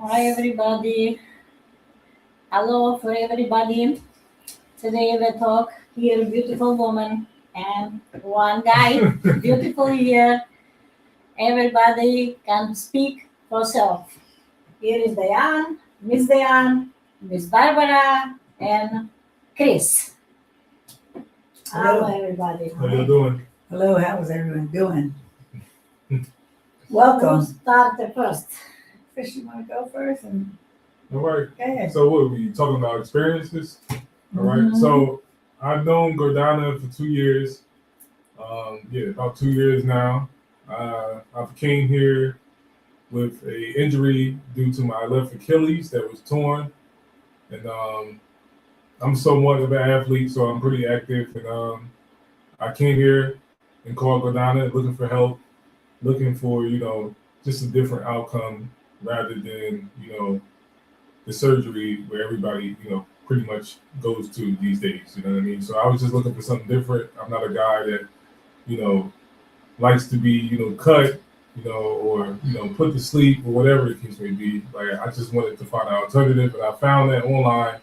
Hi everybody. Hello for everybody. Today we talk here beautiful woman and one guy. Beautiful here. Everybody can speak for self. Here is Diane, Miss Barbara, and Chris. Hello everybody. How you doing? Hello, how's everyone doing? Who Welcome. start the first? Fish, you want to go first? And All right. go ahead. So what are we talking about experiences? All right. Mhm. So I've known Gordana for 2 years. About 2 years now. I came here with a injury due to my left Achilles that was torn, and I'm somewhat of an athlete, so I'm pretty active. And I came here and called Gordana looking for help, looking for just a different outcome rather than the surgery where everybody, pretty much goes to these days. You know what I mean? So I was just looking for something different. I'm not a guy that, you know, likes to be, cut, or, put to sleep or whatever the case may be. Like I just wanted to find an alternative, and I found that online,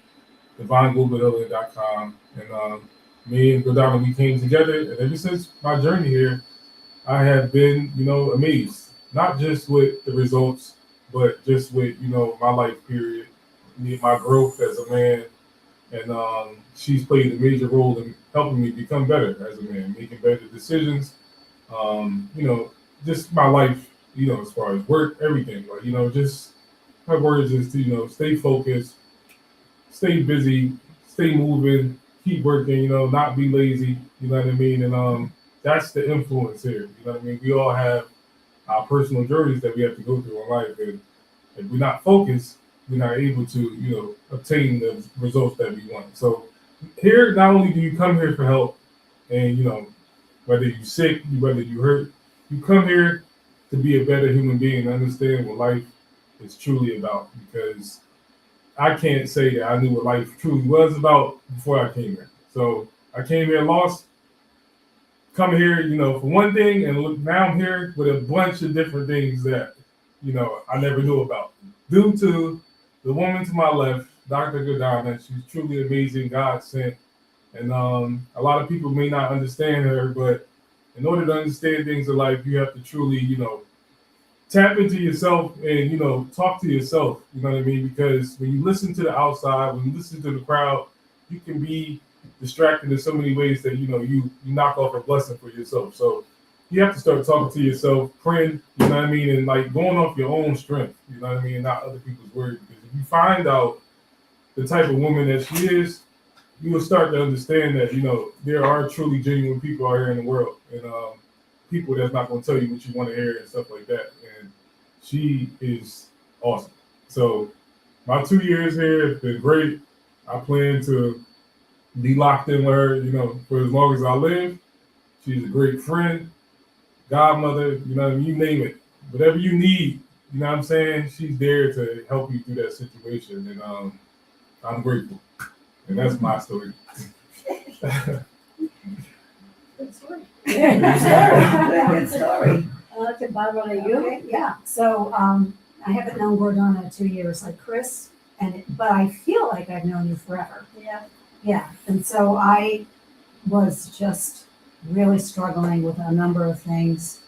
divineglobal.com. And me and Gordana, we came together, and ever since my journey here, I have been, amazed. Not just with the results, but just with, my life period, my growth as a man. And she's played a major role in helping me become better as a man, making better decisions. Just my life, as far as work, everything. Like, just my words is to, stay focused, stay busy, stay moving, keep working, not be lazy, you know what I mean? And that's the influence here. You know what I mean? We all have our personal journeys that we have to go through in life, and if we're not focused, we're not able to, obtain the results that we want. So here, not only do you come here for help, and whether you're sick, whether you hurt, you come here to be a better human being and understand what life is truly about. Because I can't say that I knew what life truly was about before I came here. So I came here lost, come here, for one thing, and look, now I'm here with a bunch of different things that, I never knew about. Due to the woman to my left, Dr. Gordana, she's truly amazing, God sent. And a lot of people may not understand her, but in order to understand things in life, you have to truly, tap into yourself and, talk to yourself, you know what I mean? Because when you listen to the outside, when you listen to the crowd, you can be distracted in so many ways that, you knock off a blessing for yourself. So you have to start talking to yourself, praying, you know what I mean? And like going off your own strength, you know what I mean? Not other people's word. Because if you find out the type of woman that she is, you will start to understand that, there are truly genuine people out here in the world, and people that's not going to tell you what you want to hear and stuff like that. And she is awesome. So my 2 years here have been great. I plan to be locked in with her, for as long as I live. She's a great friend, godmother, you name it. Whatever you need, you know what I'm saying? She's there to help you through that situation. And I'm grateful. And that's my story. Good story. Good story. Okay, Barbara, you? Okay, yeah, so I haven't known Gordana 2 years like Chris, but I feel like I've known you forever. Yeah. Yeah, and so I was just really struggling with a number of things,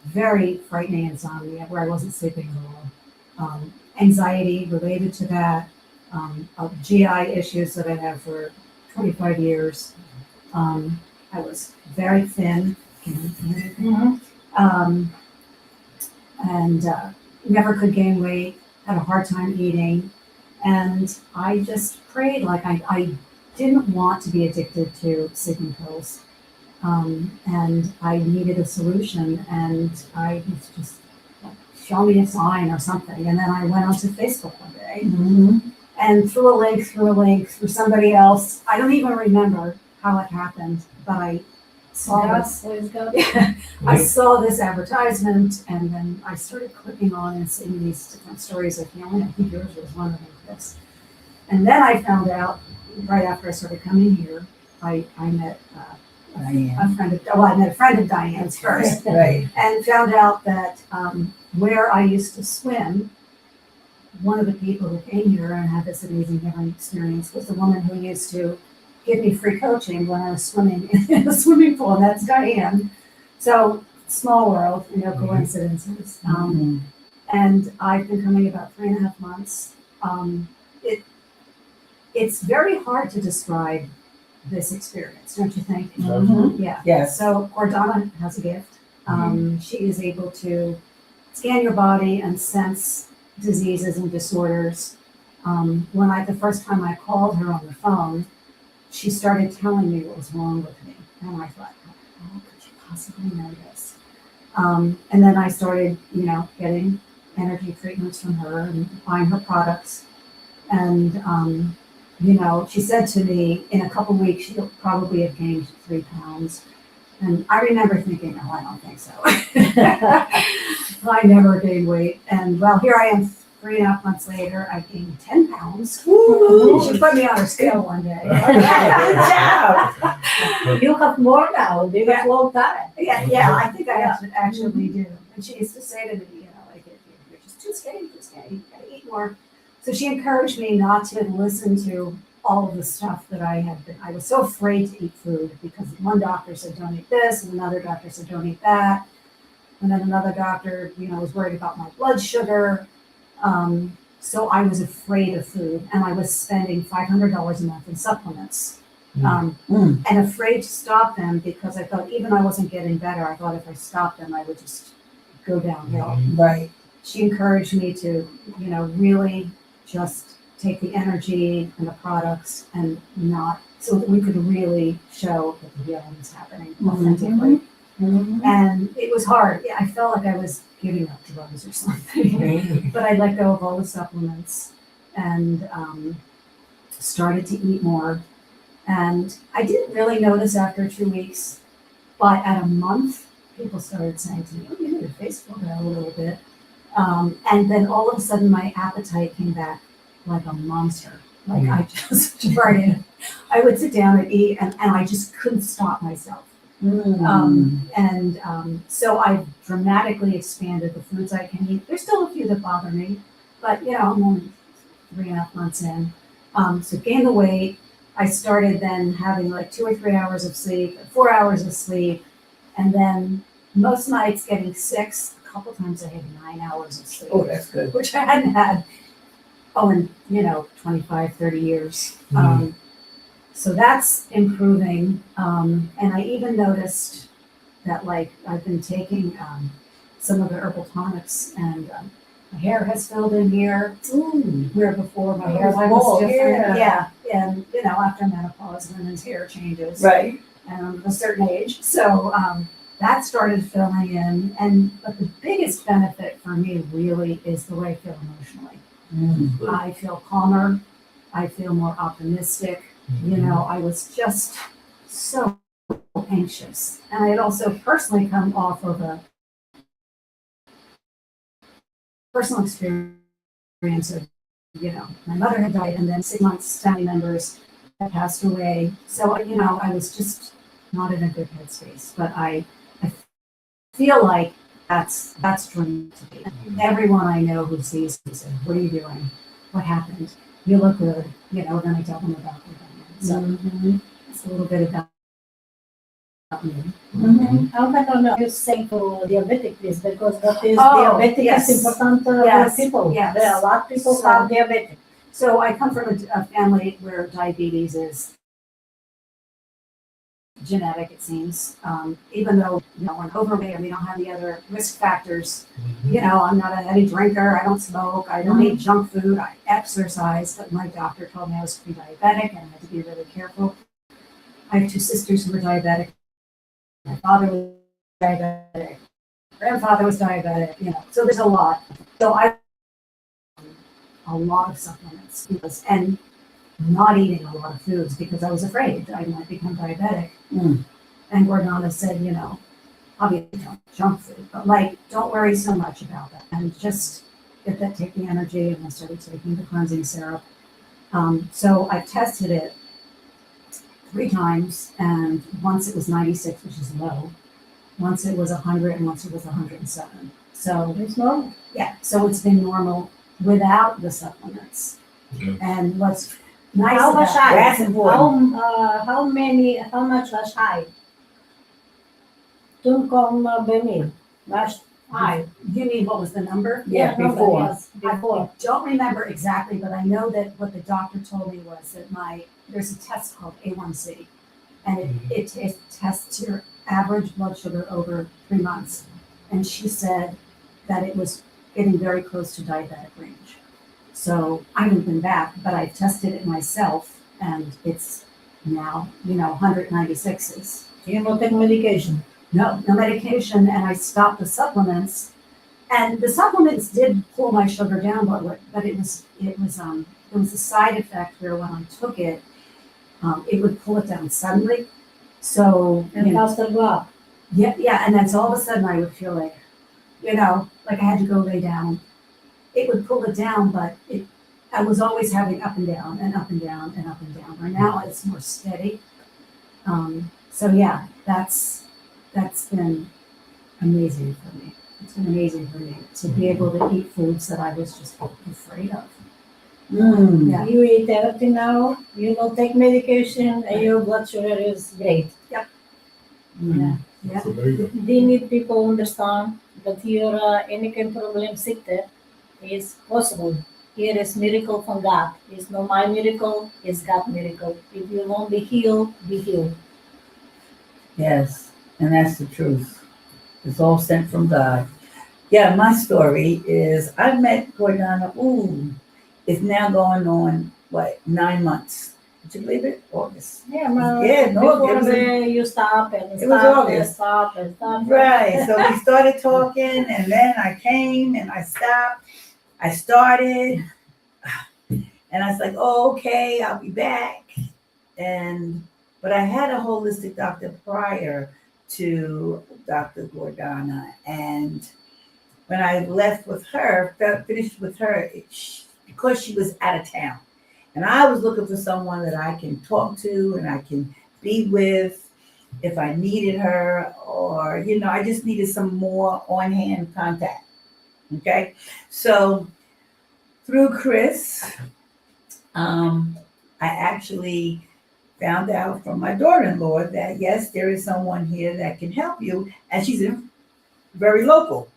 very frightening insomnia where I wasn't sleeping at all, anxiety related to that, GI issues that I've had for 25 years. I was very thin. Mhm. And never could gain weight, had a hard time eating. And I just prayed like I didn't want to be addicted to sleeping pills. And I needed a solution, and I was just show me a sign or something. And then I went onto Facebook one day and threw a link through somebody else. I don't even remember how it happened, but I saw this. Please go. I saw this advertisement, and then I started clicking on and seeing these different stories of healing. I think yours was one of them, Chris. And then I found out, right after I started coming here, I met I met a friend of Diane's first, Right. and found out that where I used to swim, one of the people who came here and had this amazing healing experience was the woman who used to give me free coaching when I was swimming in the swimming pool, and that's Diane. So small world, no coincidences. And I've been coming about 3.5 months. It's very hard to describe this experience, don't you think? Yeah. Yes. So Gordana has a gift. She is able to scan your body and sense diseases and disorders. The first time I called her on the phone, she started telling me what was wrong with me. And I thought, how could you possibly know this? And then I started, getting energy treatments from her and buying her products. And, she said to me, in a couple weeks, she'll probably have gained 3 pounds. And I remember thinking, oh, I don't think so. I never gained weight. And well, here I am 3.5 months later, I gained 10 pounds. Woo! She put me on her scale one day. Good job. You have more now, you have long time. Yeah, I think I actually do. And she used to say to me, you're just too skinny, you gotta eat more. So she encouraged me not to listen to all of the stuff that I was so afraid to eat food because one doctor said don't eat this, and another doctor said don't eat that. And then another doctor, was worried about my blood sugar. So I was afraid of food, and I was spending $500 a month in supplements. And afraid to stop them because I thought even I wasn't getting better, I thought if I stopped them, I would just go downhill. Right. She encouraged me to, really just take the energy and the products and not, so that we could really show that the healing is happening authentically. And it was hard. I felt like I was giving up drugs or something. But I let go of all the supplements and started to eat more. And I didn't really notice after 2 weeks, but at a month, people started saying to me, oh, your face filled out a little bit. And then all of a sudden my appetite came back like a monster. Like I just started, I would sit down and eat and I just couldn't stop myself. So I've dramatically expanded the foods I can eat. There's still a few that bother me, but I'm only 3.5 months in. So gained the weight. I started then having like 2 or 3 hours of sleep, 4 hours of sleep, and then most nights getting 6. A couple times I had 9 hours of sleep. Oh, that's good. Which I hadn't had, in 25, 30 years. So that's improving. And I even noticed that I've been taking some of the herbal tonics and my hair has filled in here. Where before my hairline was different. Yeah. And, after menopause, women's hair changes. Right. And a certain age. So that started filling in. But the biggest benefit for me really is the way I feel emotionally. I feel calmer. I feel more optimistic. I was just so anxious. And I had also personally come off of a personal experience of, my mother had died and then 6 months family members had passed away. So, I was just not in a good headspace. But I feel like that's dream to me. Everyone I know who sees me says, what are you doing? What happened? You look good. Then I tell them about them. So it's a little bit about me. How can you say for diabetic, please? Because what is Oh, diabetic yes. is important Yes, for people. yes. There are a lot of people who So- are diabetic. So I come from a family where diabetes is genetic, it seems. Even though, I'm overweight and we don't have the other risk factors. I'm not a heavy drinker. I don't smoke. I don't eat junk food. I exercise. But my doctor told me I was pre-diabetic and I had to be really careful. I have 2 sisters who were diabetic. My father was diabetic. Grandfather was diabetic. So there's a lot. So I a lot of supplements and not eating a lot of foods because I was afraid I might become diabetic. And Gordana said, obviously junk food, but don't worry so much about that and just take the energy. And I started taking the cleansing syrup. So I tested it 3 times, and once it was 96, which is low. Once it was 100, and once it was 107. So It's normal. yeah, so it's been normal without the supplements. Yeah. And what's nice How much about high? That's important. How much was high? Toen kwam bij mij. Was high. you mean what was the number? Yeah, number, before. Yes, before. I don't remember exactly, but I know that what the doctor told me was that there's a test called A1C, and it tests your average blood sugar over 3 months. And she said that it was getting very close to diabetic range. So I haven't been back, but I've tested it myself, and it's now, 196s. You don't take medication. No medication, and I stopped the supplements. And the supplements did pull my sugar down, but it was a side effect where when I took it, it would pull it down suddenly. So And faster go up. yeah, and then so all of a sudden I would feel like, like I had to go lay down. It would pull it down, but I was always having up and down and up and down and up and down. Right now it's more steady. So yeah, that's been amazing for me. It's been amazing for me to be able to eat foods that I was just afraid of. Mm. Yeah. You eat everything now, you don't take medication, and your blood sugar is great. Mm. Yeah. So there you go. They need people understand that hier any kind problem ziekte is possible. Here is miracle from God. It's not my miracle, it's God miracle. If you want to be healed, be healed. Yes, and that's the truth. It's all sent from God. Yeah, my story is I met Gordana, it's now going on, 9 months. Did you believe it? August. Yeah, man. Yeah, no, Before it was you stop and it was stop and August. stop and stop. Right. So we started talking, and then I came and I stopped. I started, and I was like, oh, okay, I'll be back. But I had a holistic doctor prior to Dr. Gordana, and when I left with her, finished with her, because she was out of town, and I was looking for someone that I can talk to and I can be with if I needed her, or I just needed some more on-hand contact. Okay, so through Chris, I actually found out from my daughter-in-law that yes, there is someone here that can help you, and she's very local.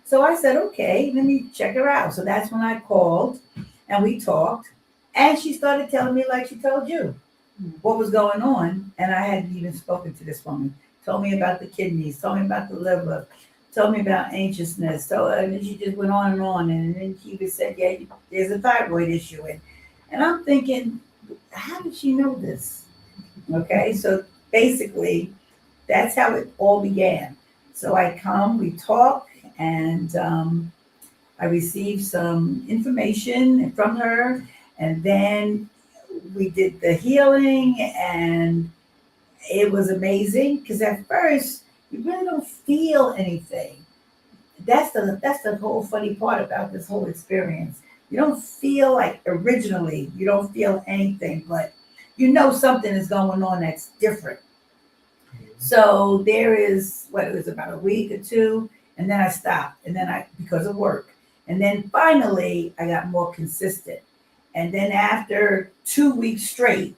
So I said, okay, let me check her out. So that's when I called and we talked, and she started telling me, like she told you, what was going on. And I hadn't even spoken to this woman. Told me about the kidneys, told me about the liver, told me about anxiousness. So and then she just went on, and then she just said, yeah, there's a thyroid issue. And I'm thinking, how did she know this? Okay, so basically, that's how it all began. So I come, we talk, and I received some information from her, and then we did the healing, and it was amazing because at first you really don't feel anything. That's the whole funny part about this whole experience. You don't feel like originally, you don't feel anything, but something is going on that's different. So there is it was about a week or two, and then I stopped, and then because of work, and then finally I got more consistent, and then after 2 weeks straight,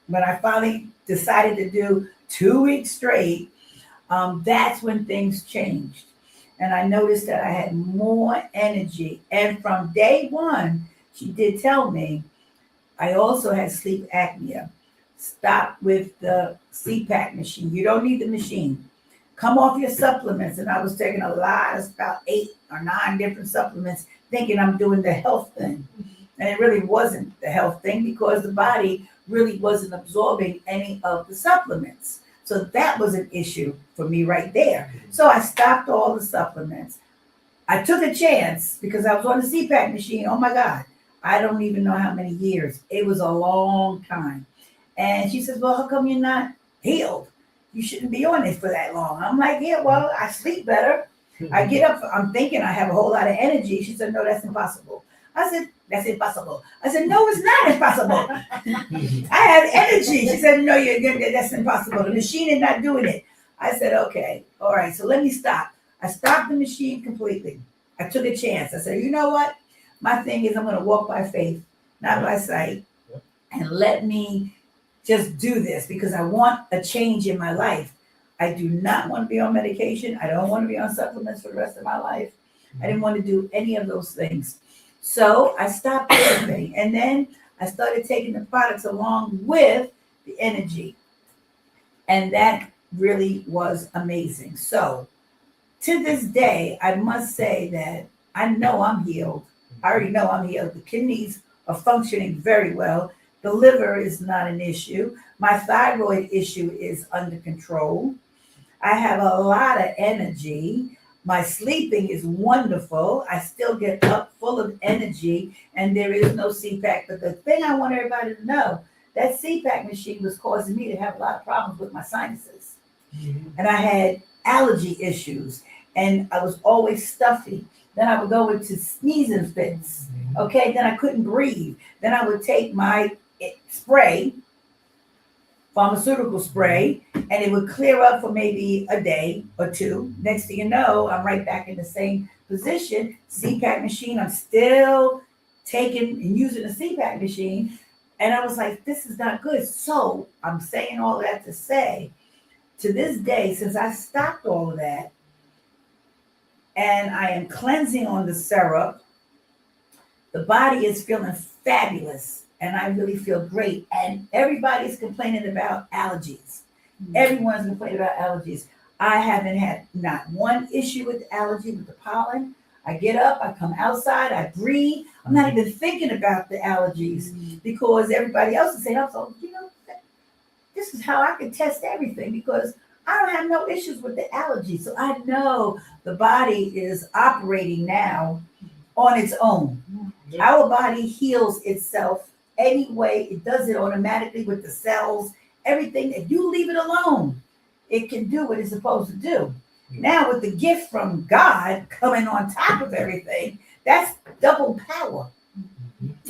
when I finally decided to do 2 weeks straight, that's when things changed, and I noticed that I had more energy, and from day one, she did tell me I also had sleep apnea. Stop with the CPAP machine. You don't need the machine. Come off your supplements. And I was taking about 8 or 9 different supplements, thinking I'm doing the health thing. And it really wasn't the health thing because the body really wasn't absorbing any of the supplements. So that was an issue for me right there. So I stopped all the supplements. I took a chance because I was on the CPAP machine. Oh my God. I don't even know how many years. It was a long time. And she says, well, how come you're not healed? You shouldn't be on this for that long. I'm like, yeah, well, I sleep better. I get up, I'm thinking I have a whole lot of energy. She said, no, that's impossible. I said, that's impossible. I said, no, it's not impossible. I have energy. She said, no, that's impossible. The machine is not doing it. I said, okay, all right, so let me stop. I stopped the machine completely. I took a chance. I said, you know what? My thing is I'm going to walk by faith, not by sight, and let me just do this because I want a change in my life. I do not want to be on medication. I don't want to be on supplements for the rest of my life. I didn't want to do any of those things. So I stopped everything. And then I started taking the products along with the energy. And that really was amazing. So to this day, I must say that I know I'm healed. I already know I'm healed. The kidneys are functioning very well. The liver is not an issue. My thyroid issue is under control. I have a lot of energy. My sleeping is wonderful. I still get up full of energy, and there is no CPAP. But the thing I want everybody to know, that CPAP machine was causing me to have a lot of problems with my sinuses. And I had allergy issues, and I was always stuffy. Then I would go into sneezing fits. Okay, then I couldn't breathe. Then I would take my spray, pharmaceutical spray, and it would clear up for maybe a day or two. Next thing you know, I'm right back in the same position. CPAP machine, I'm still taking and using the CPAP machine. And I was like, this is not good. So I'm saying all that to say, to this day, since I stopped all of that, and I am cleansing on the syrup, the body is feeling fabulous. And I really feel great. And everybody's complaining about allergies. Everyone's complaining about allergies. I haven't had not one issue with allergy with the pollen. I get up, I come outside, I breathe. I'm not even thinking about the allergies because everybody else is saying, so, this is how I can test everything because I don't have no issues with the allergies. So I know the body is operating now on its own. Our body heals itself anyway. It does it automatically with the cells, everything that you leave it alone. It can do what it's supposed to do. Now with the gift from God coming on top of everything, that's double power.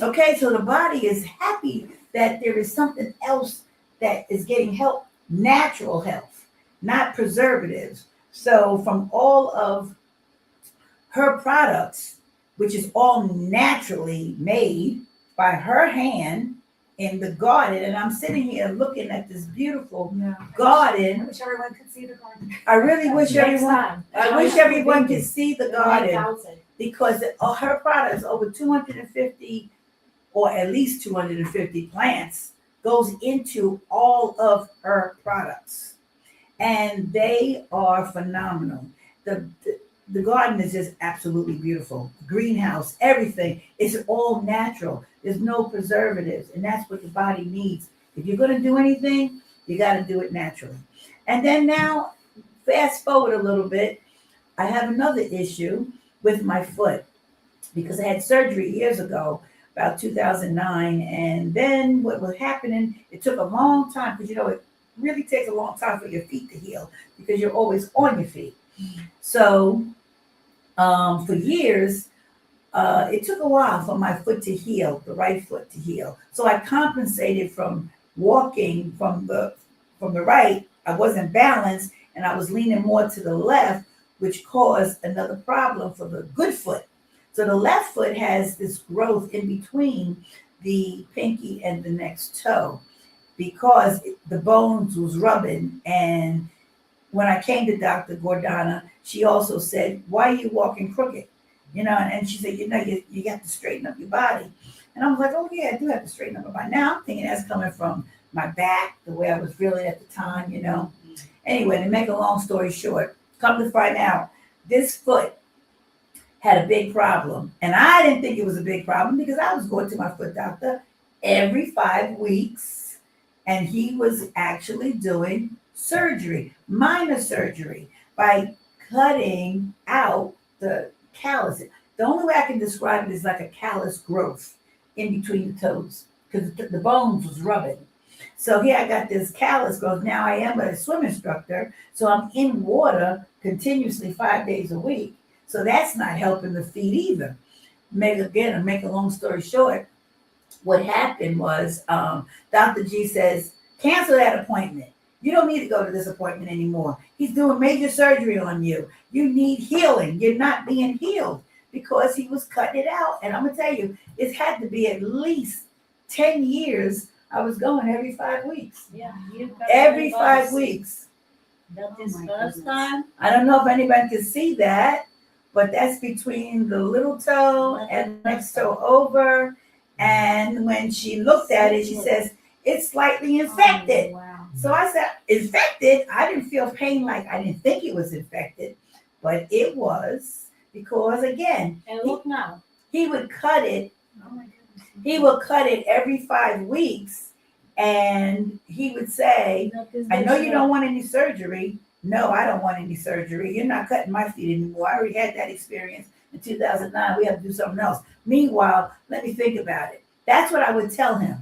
Okay, so the body is happy that there is something else that is getting help, natural health, not preservatives. So from all of her products, which is all naturally made by her hand in the garden, and I'm sitting here looking at this beautiful garden. I wish everyone could see the garden. I really wish everyone could see the garden 9,000. because her products, over 250 or at least 250 plants, goes into all of her products, and they are phenomenal. The garden is just absolutely beautiful. Greenhouse, everything is all natural. There's no preservatives, and that's what the body needs. If you're going to do anything, you got to do it naturally. And then now, fast forward a little bit, I have another issue with my foot because I had surgery years ago, about 2009. And then what was happening, it took a long time because, it really takes a long time for your feet to heal because you're always on your feet. So for years, it took a while for my foot to heal, the right foot to heal. So I compensated from walking from the right. I wasn't balanced and I was leaning more to the left, which caused another problem for the good foot. So the left foot has this growth in between the pinky and the next toe because the bones was rubbing. And when I came to Dr. Gordana, she also said, why are you walking crooked? And she said, you got to straighten up your body. And I was like, oh yeah, I do have to straighten up my body. Now I'm thinking that's coming from my back, the way I was feeling at the time, Anyway, to make a long story short, come to find out, this foot had a big problem. And I didn't think it was a big problem because I was going to my foot doctor every 5 weeks. And he was actually doing surgery, minor surgery, by cutting out the callus. The only way I can describe it is like a callus growth in between the toes because the bones was rubbing. So here I got this callus growth. Now I am a swim instructor, so I'm in water continuously 5 days a week. So that's not helping the feet either. Make a long story short, what happened was Dr. G says, cancel that appointment. You don't need to go to this appointment anymore. He's doing major surgery on you. You need healing. You're not being healed. because he was cutting it out. And I'm gonna tell you, it had to be at least 10 years. I was going every 5 weeks. Yeah, you can Every remember 5 see. weeks. That Oh is my first goodness. time. I don't know if anybody can see that, but that's between the little toe and next toe over. And when she looked at it, she says, it's slightly infected. Oh, wow. So I said, infected? I didn't feel pain like I didn't think it was infected, but it was because, again, And look now. he would cut it. Oh my goodness. He would cut it every 5 weeks. And he would say, That is I the know you short- don't want any surgery. No, I don't want any surgery. You're not cutting my feet anymore. I already had that experience in 2009. We have to do something else. Meanwhile, let me think about it. That's what I would tell him.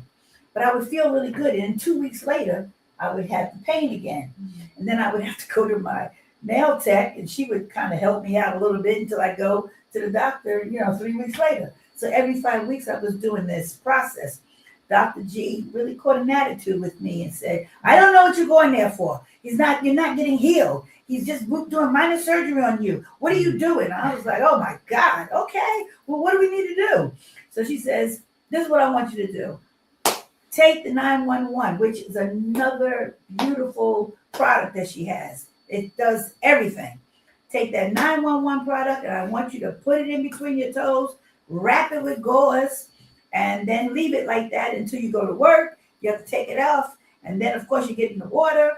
But I would feel really good. And 2 weeks later, I would have the pain again. And then I would have to go to my nail tech, and she would kind of help me out a little bit until I go to the doctor, 3 weeks later. So every 5 weeks, I was doing this process. Dr. G really caught an attitude with me and said, I don't know what you're going there for. You're not getting healed. He's just doing minor surgery on you. What are you doing? I was like, oh my God, okay. Well, what do we need to do? So she says, this is what I want you to do. Take the 911, which is another beautiful product that she has. It does everything. Take that 911 product, and I want you to put it in between your toes, wrap it with gauze, and then leave it like that until you go to work. You have to take it off. And then, of course, you get in the water.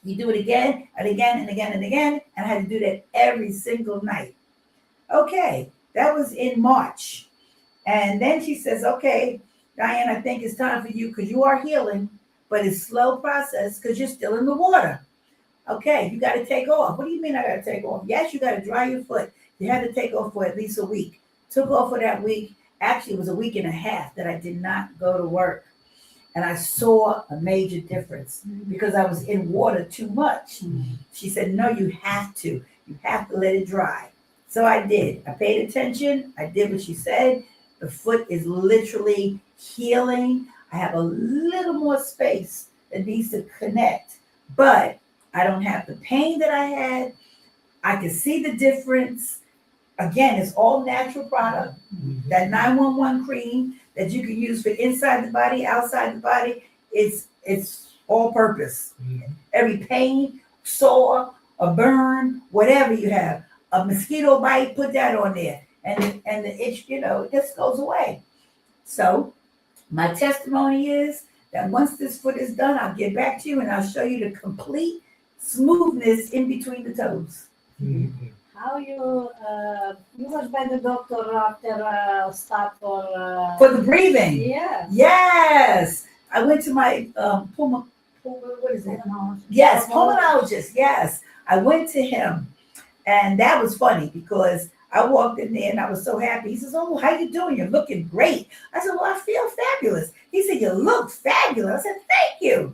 You do it again and again and again and again. And I had to do that every single night. Okay, that was in March. And then she says, okay, Diane, I think it's time for you because you are healing, but it's slow process because you're still in the water. Okay, you got to take off. What do you mean I got to take off? Yes, you got to dry your foot. You had to take off for at least a week. Took off for that week. Actually, it was a week and a half that I did not go to work. And I saw a major difference because I was in water too much. She said, no, you have to. You have to let it dry. So I did. I paid attention. I did what she said. The foot is literally healing. I have a little more space that needs to connect, but I don't have the pain that I had. I can see the difference. Again, it's all natural product. That 911 cream that you can use for inside the body, outside the body, it's all purpose. Every pain, sore, a burn, whatever you have, a mosquito bite, put that on there. And the itch, it just goes away. So my testimony is that once this foot is done, I'll get back to you and I'll show you the complete smoothness in between the toes. How you was by the doctor after start for For the breathing. yeah. Yes. I went to my what is it? Yes, pulmonologist. Yes. I went to him. And that was funny because I walked in there and I was so happy. He says, oh, how you doing? You're looking great. I said, well, I feel fabulous. He said, you look fabulous. I said, thank you.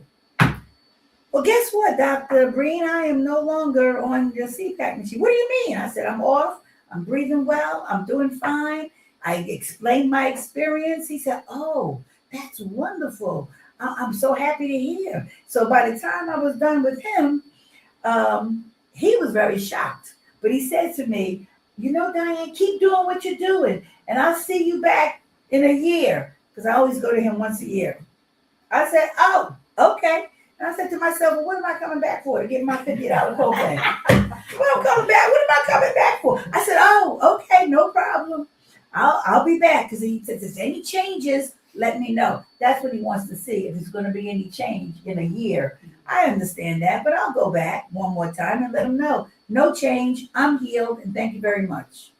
Well, guess what, Dr. Breen? I am no longer on your CPAP machine. What do you mean? I said, I'm off. I'm breathing well. I'm doing fine. I explained my experience. He said, oh, that's wonderful. I'm so happy to hear. So by the time I was done with him, he was very shocked. But he said to me, Diane, keep doing what you're doing. And I'll see you back in a year. Because I always go to him once a year. I said, oh, okay. And I said to myself, well, what am I coming back for? To get my $50 copay. Well, I'm coming back. What am I coming back for? I said, oh, okay, no problem. I'll be back. Because he said, if there's any changes, let me know. That's what he wants to see, if there's going to be any change in a year. I understand that, but I'll go back one more time and let him know. No change. I'm healed, and thank you very much.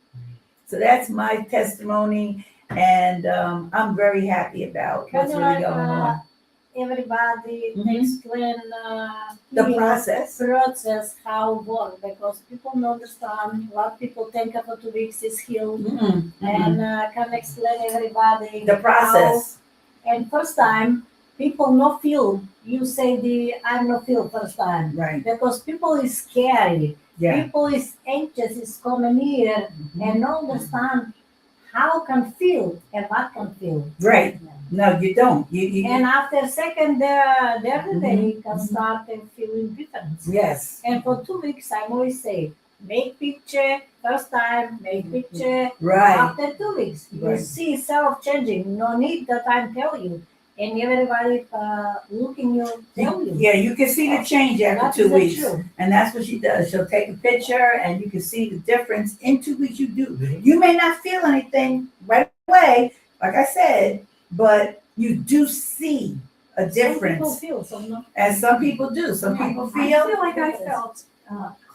So that's my testimony, and I'm very happy about what's really going on. Everybody Mhm. explain The here process. how it works because people don't understand. A lot of people think after 2 weeks is healed Mhm. and can explain everybody The process. how. And first time people not feel. You say I'm not feel first time Right. because people is scary. Yeah. People is anxious. Is coming here and not understand how can feel and what can feel. Right. No, you don't. You And after second, the other day, you can start feeling different. yes. And for 2 weeks, I always say, make picture first time, make picture Right. after 2 weeks. You Right. see self changing. No need that I tell you. And everybody looking you tell you. Yeah, you can see the change That after is 2 the weeks. truth. And that's what she does. She'll take a picture and you can see the difference in 2 weeks. You do. Mhm. You may not feel anything right away, like I said, but you do see a Some people difference. feel, some not. And some people do. Some people I feel. feel like I felt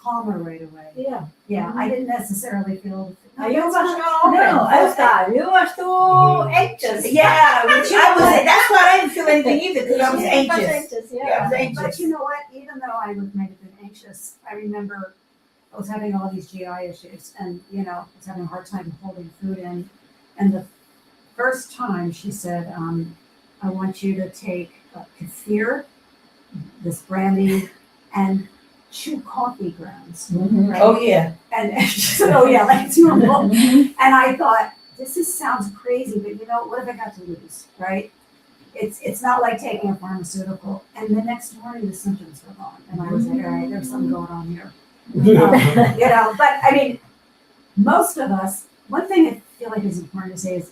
calmer right away. Yeah. Yeah, I didn't necessarily feel. You That's must not- No, first time. You was too Mhm. anxious. Yeah, but that's why I didn't feel anything either because I was Yeah, anxious. Yeah. Yeah, I was But anxious. you know what? Even though I might have been anxious, I remember I was having all these GI issues, and I was having a hard time holding food in. And the first time she said, "I want you to take kefir, this brandy, and chew coffee grounds." Right? Oh yeah. And she said, "Oh yeah, like it's normal." And I thought, sounds crazy, but what have I got to lose, right? It's not like taking a pharmaceutical. And the next morning, the symptoms were gone, and I was like, all right, there's something going on here. But I mean, most of us. One thing I feel like is important to say is,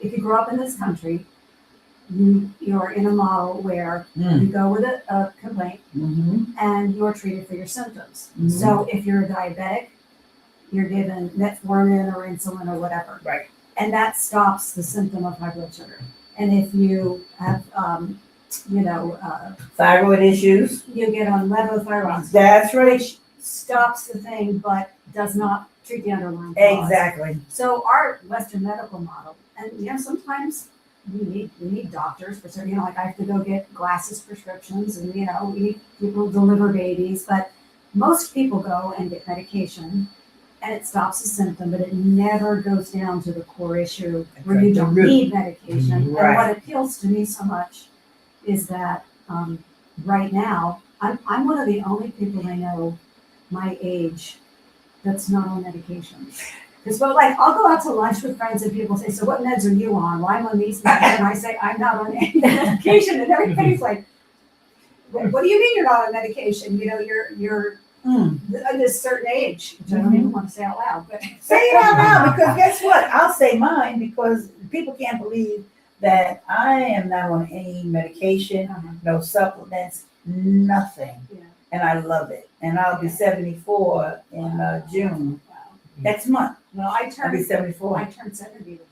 if you grow up in this country, you're in a model where you go with a complaint and you're treated for your symptoms. Mhm. So if you're a diabetic, you're given metformin or insulin or whatever. Right. And that stops the symptom of high blood sugar. And if you have, Thyroid issues. you get on levothyroxine, That's right. which stops the thing but does not treat the underlying cause. Exactly. So our Western medical model, and sometimes we need doctors for certain, like I have to go get glasses prescriptions, and we need people to deliver babies, but most people go and get medication and it stops the symptom, but it never goes down to the core issue where Right, you the don't root. need medication. Right. And what appeals to me so much is that right now, I'm one of the only people I know my age that's not on medication. Because I'll go out to lunch with friends and people say, "So what meds are you on?" "Well, I'm on these meds," and I say, "I'm not on any medication," and everybody's like, "What do you mean you're not on medication? You're at this certain age," which I don't even want to say out loud. But Say it out loud because guess what? I'll say mine because people can't believe that I am not on any medication, no supplements, nothing. Yeah. And I love it. And I'll be 74 in June. Wow. Next month, Well, I I'll be turned 74. 70 this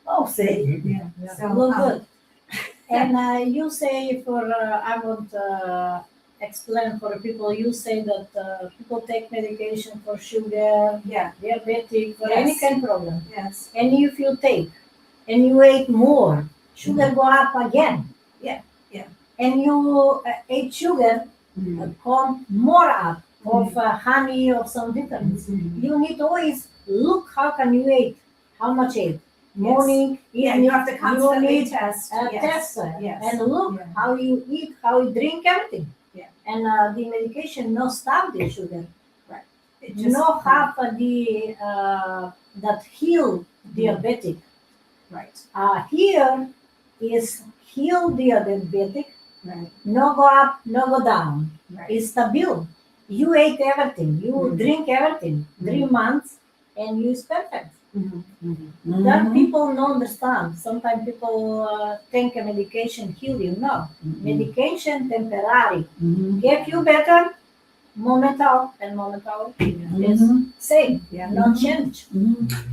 Oh, see? year. Yeah. So Look good. And you say I want explain for people. You say that people take medication for sugar, yeah. diabetic, for Yes. any kind of problem. Yes. And if you take and you ate more, sugar go up again. Yeah, yeah. And you ate sugar, come more up of honey or some vitamins. You need always look how can you eat, how much eat. Morning, Yeah, and you have to constantly need test. test Yes. and look Yeah. how you eat, how you drink, everything. Yeah. And the medication no stop the sugar, It just- no have the that heal diabetic. Right. Here is heal diabetic, Right. no go up, no go down. Right. It's stable. You ate everything, you Mhm. drink everything, 3 months, and you is perfect. Mm-hmm. That people don't understand. Sometimes people think a medication heal you. No, medication temporary. Get you better, momental and momental is same, Yeah. no change.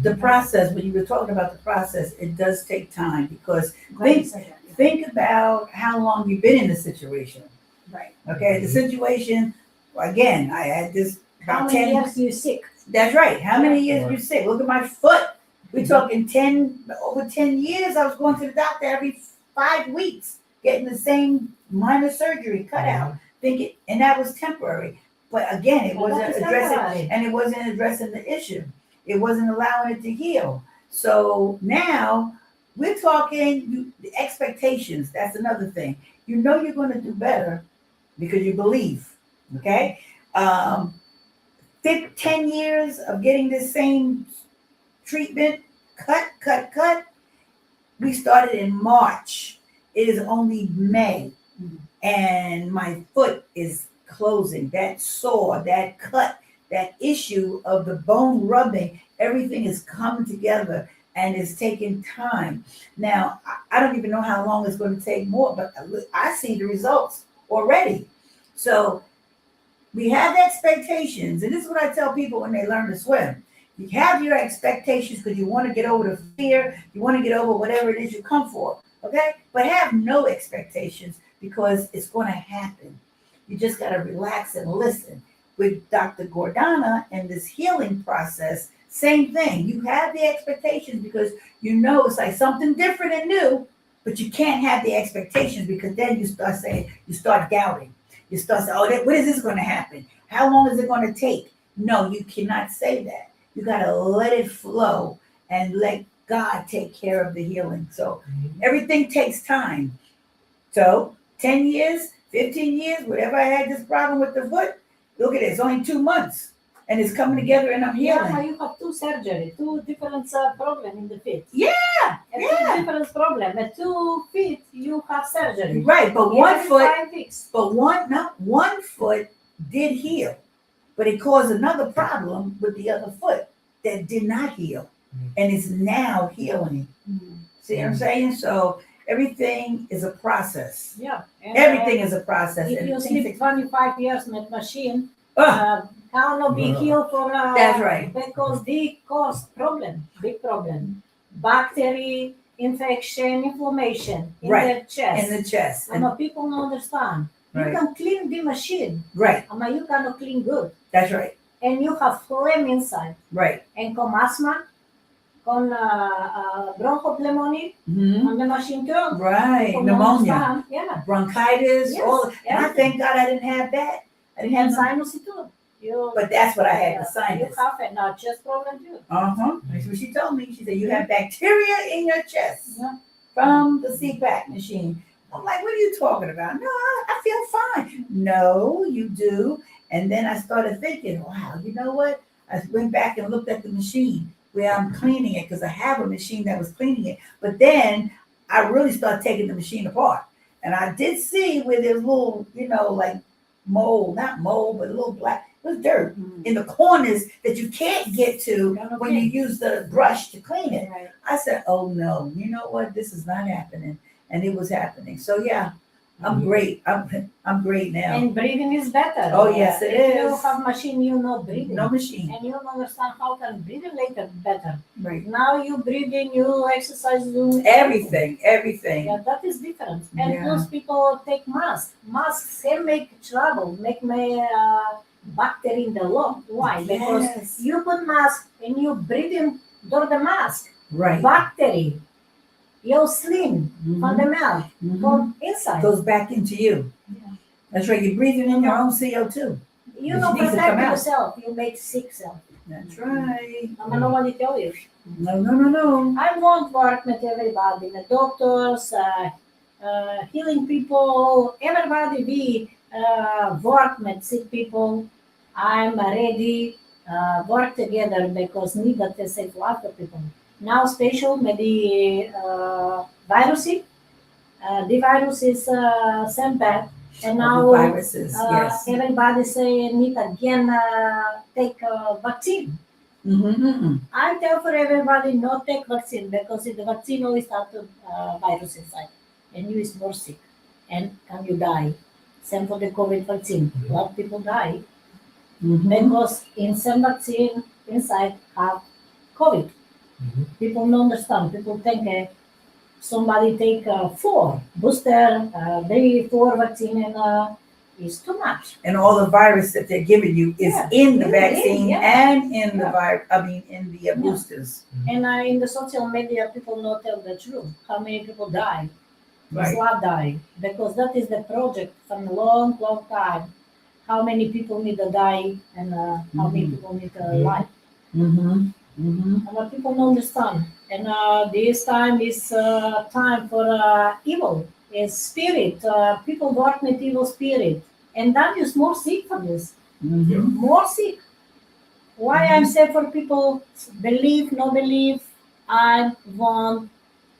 The process, when you were talking about the process, it does take time because Glad you said that. Yeah. think about how long you've been in the situation. Right. Okay, the situation, again, I had this How about many 10. years you sick? That's right. How many years Right. you sick? Look at my foot. We're talking over 10 years. I was going to the doctor every 5 weeks, getting the same minor surgery cut out, thinking, and that was temporary. But again, it Well, wasn't that is addressing, temporary. and it wasn't addressing the issue. It wasn't allowing it to heal. So now we're talking the expectations. That's another thing. You know you're going to do better because you believe. Okay. 10 years of getting the same treatment, cut. We started in March. It is only May. And my foot is closing. That sore, that cut that issue of the bone rubbing, everything is coming together and it's taking time. Now, I don't even know how long it's going to take more, but I see the results already. So we have expectations, and this is what I tell people when they learn to swim. You have your expectations because you want to get over the fear, you want to get over whatever it is you come for, okay? But have no expectations because it's going to happen. You just got to relax and listen. With Dr. Gordana and this healing process, same thing. You have the expectations because you know it's like something different and new, but you can't have the expectations because then you start saying, you start doubting. You start saying, oh, when is this going to happen? How long is it going to take? No, you cannot say that. You got to let it flow and let God take care of the healing. So everything takes time. So 10 years, 15 years, whatever I had this problem with the foot, look at it, it's only 2 months and it's coming together and I'm Yeah, healing. you have two surgery, two different problem in the feet. Yeah, And yeah. two different problem. At 2 feet, you have surgery. Right, but Every 5 weeks. one foot did heal, but it caused another problem with the other foot that did not heal and is now healing. See what I'm saying? So everything is a process. Yeah. And, Everything is a process. if and you things sleep 25 years with machine, Ah, cannot be healed for That's right. because they cause problem, big problem. Bacteria, infection, inflammation in Right. the chest. in the chest. And people don't understand. You Right. can clean the machine, Right, but you cannot clean good. that's right. And you have phlegm inside. Right. And con asthma, con bronchopneumonia, Mhm. on the machine too. Right. People don't Pneumonia, understand. Yeah. bronchitis, Yes, all. And I everything. thank God I didn't have that. I didn't have And none. sinus too. You, But that's what I had, the you sinus. have a not chest problem too. That's what she told me. She said, you have bacteria in your chest Yeah. from the CPAP machine. I'm like, what are you talking about? No, I feel fine. No, you do. And then I started thinking, wow, you know what? I went back and looked at the machine where I'm cleaning it because I have a machine that was cleaning it. But then I really started taking the machine apart. And I did see where there's little, like mold, not mold, but a little black, it was dirt in the corners that you can't get to when you use the brush to clean it. Right. I said, oh no, you know what? This is not happening. And it was happening. So yeah, I'm great. I'm great now. And breathing is better. Oh, yes, it if you is. have machine, you know breathing. No machine. And you don't understand how can breathing later better. Right. Now you breathing, you exercise, you Everything. Yeah, that is different. And Yeah. plus people take mask. Masks can make trouble, make my bacteria in the lung. Why? Because Yes. you put mask and you breathe in through the mask. Right. Bacteria, your slim from the Mhm. mouth, Mhm. from inside. Goes back into you. Yeah. That's right. You're breathing in your own CO2. You It don't needs to come protect out. yourself. You make sick self. That's right. Nobody tell you. No. I won't work with everybody, the doctors, healing people, everybody we work with sick people. I'm ready work together because need to save life of people. Now special with the virus, the virus is sent back and now Viruses, yes. everybody say need again take vaccine. Mm-hmm. I tell for everybody not take vaccine because the vaccine always have the virus inside and you is more sick and can you die. Same for the COVID vaccine. A lot of people die Mm-hmm. because in some vaccine inside have COVID. People don't understand. People think somebody take 4 booster, 3, 4 vaccine and it's too much. And all the virus that they're giving you is Yeah. in the Yeah, vaccine yeah. and in the Yeah. in the boosters. And in the social media, people not tell the truth. How many people die? Right. Slab die. Because that is the project from a long, long time. How many people need to die and how many people need to live. Mm-hmm. Mm-hmm. And people don't understand. And this time is time for evil. Is spirit. People work with evil spirit. And that is more sick for this. Mm-hmm. More sick. Why I'm saying for people believe, no believe, I won't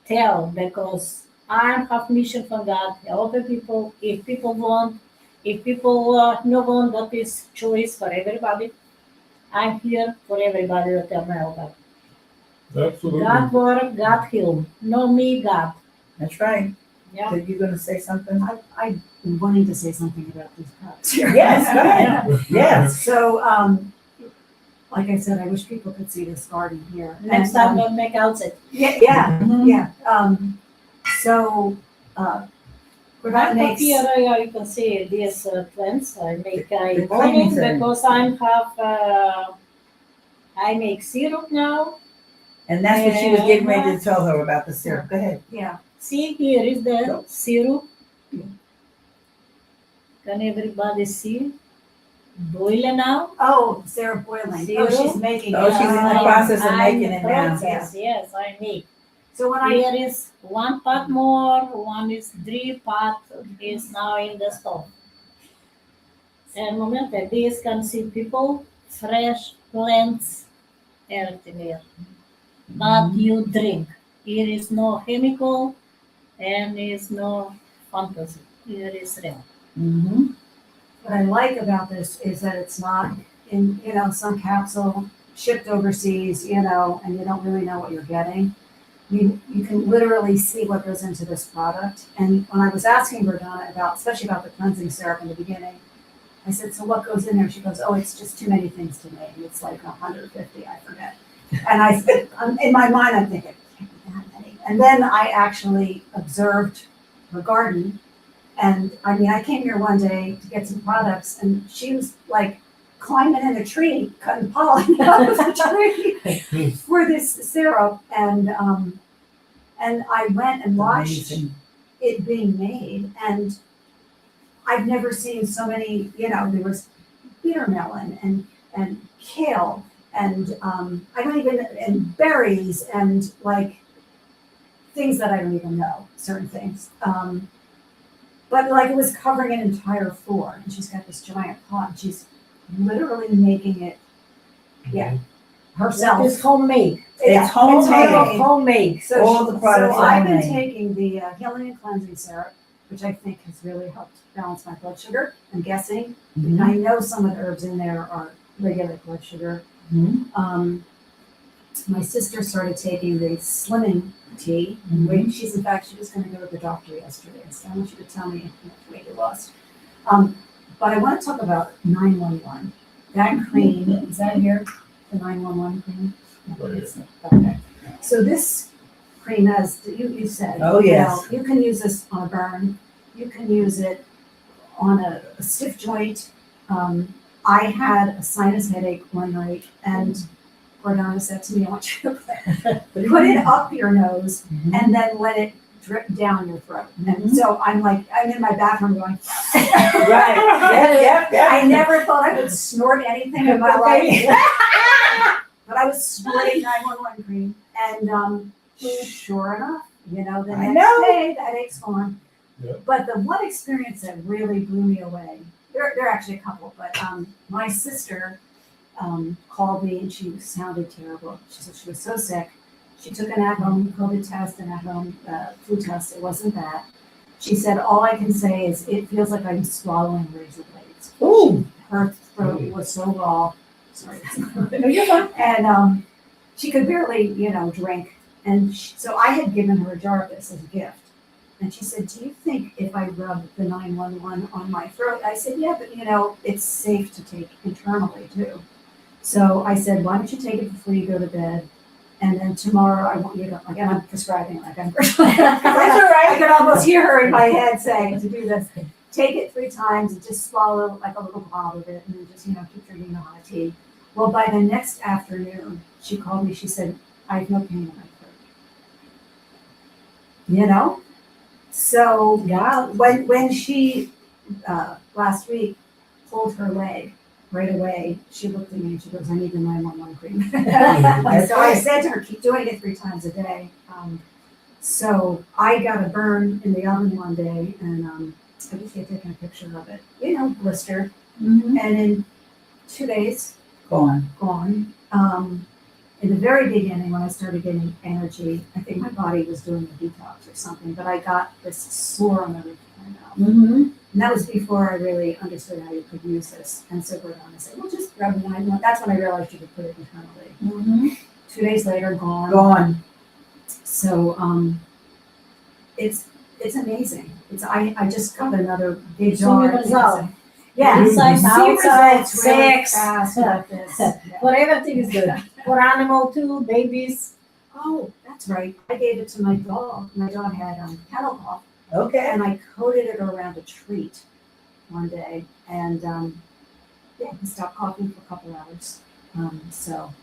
tell because I have mission from God. Help people. If people want, if people no want, that is choice for everybody. I'm here for everybody to tell me about. Absolutely. God work, God heal. No me, God. That's right. Yeah. Are you gonna say something? I've been wanting to say something about these products here. Yes, go ahead. Yes. So, like I said, I wish people could see this garden here. Next And, time we'll make outside. yeah, Mhm. yeah. So, we're gonna I'm make, here, you can see these plants. I make The in morning cleaning because I make syrup now. And that's what she was getting ready to tell her about the syrup. Go ahead. yeah, See, here is the syrup. Can everybody see? Boiling now. oh, Sarah boiling. Oh, she's Syrup. making it. Oh, she's in the process of I'm making in it now. process. Yes, I make. So when I, Here is one pot more, one is 3 pot is now in the stove. And moment that this can see people, fresh plants, everything here. But you drink. Here is no chemical and is no fantasy. Here is real. Mm-hmm. what I like about this is that it's not in, some capsule shipped overseas, and you don't really know what you're getting. You can literally see what goes into this product. And when I was asking Verdana especially about the cleansing syrup in the beginning, I said, so what goes in there? She goes, oh, it's just too many things to name. It's like 150, I forget. And I said, in my mind, I'm thinking, can't be that many. And then I actually observed her garden. And I came here one day to get some products, and she was like climbing in a tree, cutting pollen out of the tree for this syrup. And I went and watched Amazing. it being made, and I've never seen so many. There was bitter melon and kale and I don't even and berries and like things that I don't even know, certain things. But like it was covering an entire floor, and she's got this giant pot, and she's literally making it, herself. It's homemade. It's Homemade. homemade. Homemade. So, All the products so are I've been homemade. taking the healing and cleansing syrup, which I think has really helped balance my blood sugar. I'm guessing. Mhm. I know some of the herbs in there are regulate blood sugar. Mhm. My sister started taking the slimming tea. Mhm. She was going to go to the doctor yesterday. So I want you to tell me how much weight you lost. But I want to talk about 911. That cream, is that here? The 911 cream? Okay. So this cream has, you said. Oh, yes. You can use this on a burn. You can use it on a stiff joint. I had a sinus headache one night, and Gordana said to me, I want you to put it up your nose Mhm. and then let it drip down your throat. And Mhm. so I'm in my bathroom going, Right. Yep. I never thought I would snort anything in my life. But I was snorting 911 cream. And sure enough, the I next know. day, the headache's gone. Yep. But the one experience that really blew me away, there are actually a couple, but my sister called me and she sounded terrible. She said she was so sick. She took an at-home COVID test and at-home flu test. It wasn't that. She said, all I can say is it feels like I'm swallowing razor blades. Ooh. Her throat was so raw. Sorry. No, you're fine. And she could barely, drink. And so I had given her a jar of this as a gift. And she said, do you think if I rub the 911 on my throat? I said, yeah, but it's safe to take internally too. So I said, why don't you take it before you go to bed? And then tomorrow I want you to, again, I'm prescribing like I'm prescribing. That's all right. I could almost hear her in my head saying to do this. Take it 3 times and just swallow like a little blob of it and then just, keep drinking the hot tea. Well, by the next afternoon, she called me, she said, I have no pain in my throat. So Yeah. when she last week pulled her leg right away, she looked at me and she goes, I need the 911 cream. That's So I right. said to her, keep doing it 3 times a day. So I got a burn in the oven one day, and I just had taken a picture of it, blistered. Mhm. And in 2 days, Gone. gone. In the very beginning, when I started getting energy, I think my body was doing a detox or something, but I got this sore on the roof of my mouth. Mhm. And that was before I really understood how you could use this. And so we're on and said, well, just grab a 9 month. That's when I realized you could put it internally. Mm-hmm. 2 days later, gone. Gone. So it's amazing. I just got another big See jar. result. Yeah, Inside, see outside, results really sex. fast with this. Yeah. For everything is good. For animal too, babies. Oh, that's right. I gave it to my dog. My dog had cattle cough, Okay. and I coated it around a treat one day, and yeah, he stopped coughing for a couple hours. So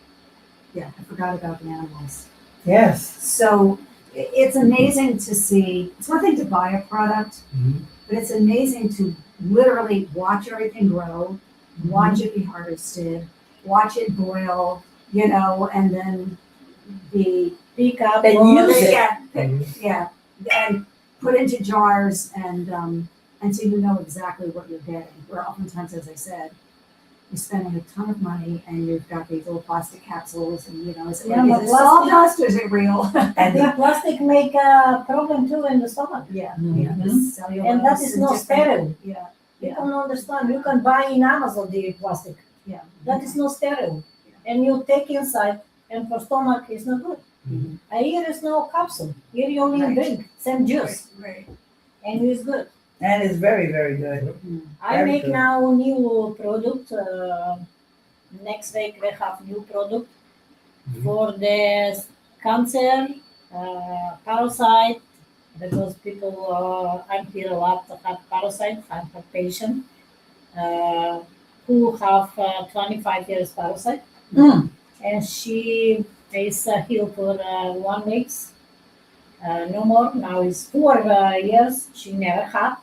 yeah, I forgot about the animals. Yes. So it's amazing to see. It's one thing to buy a product, but it's amazing to literally watch everything grow, watch it be harvested, watch it boil, and then be Pick up. Then all use the- it. yeah, and put into jars, and so you know exactly what you're getting. Where oftentimes, as I said, you're spending a ton of money, and you've got these little plastic capsules, and is it, Yeah, is but it plastic- sawdust or is it real? And The plastic make a problem too in the stomach. Yeah, Mhm. the cellulose And that is not different- sterile. Yeah, You yeah, don't understand. You can buy in Amazon the plastic. yeah. That is not sterile. And you take inside, and for stomach is not good. Mhm. Here is no capsule. Here you only Right. drink, same juice, Right. and it's good. and it's very, very good. I Very make good. now new product. Next week we have new product for the cancer, parasite, because people, I'm here a lot to have parasite. I have patient who have 25 years parasite, Mm. and she is healed for 1 week. No more. Now it's 4 years. She never had.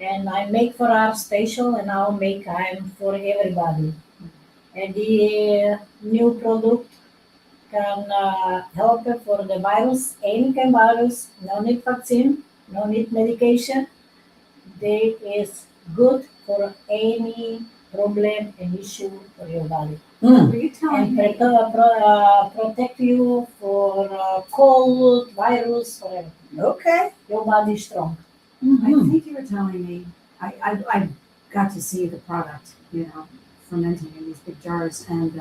And I make for her special, and now make I'm for everybody. And the new product can help for the virus, any kind of virus. No need vaccine, no need medication. They is good for any problem and issue for your body, Mm. Were you telling and me? protect you for cold, virus, whatever. Okay. Your body is strong. I Mhm. think you were telling me. I got to see the product, fermenting in these big jars, and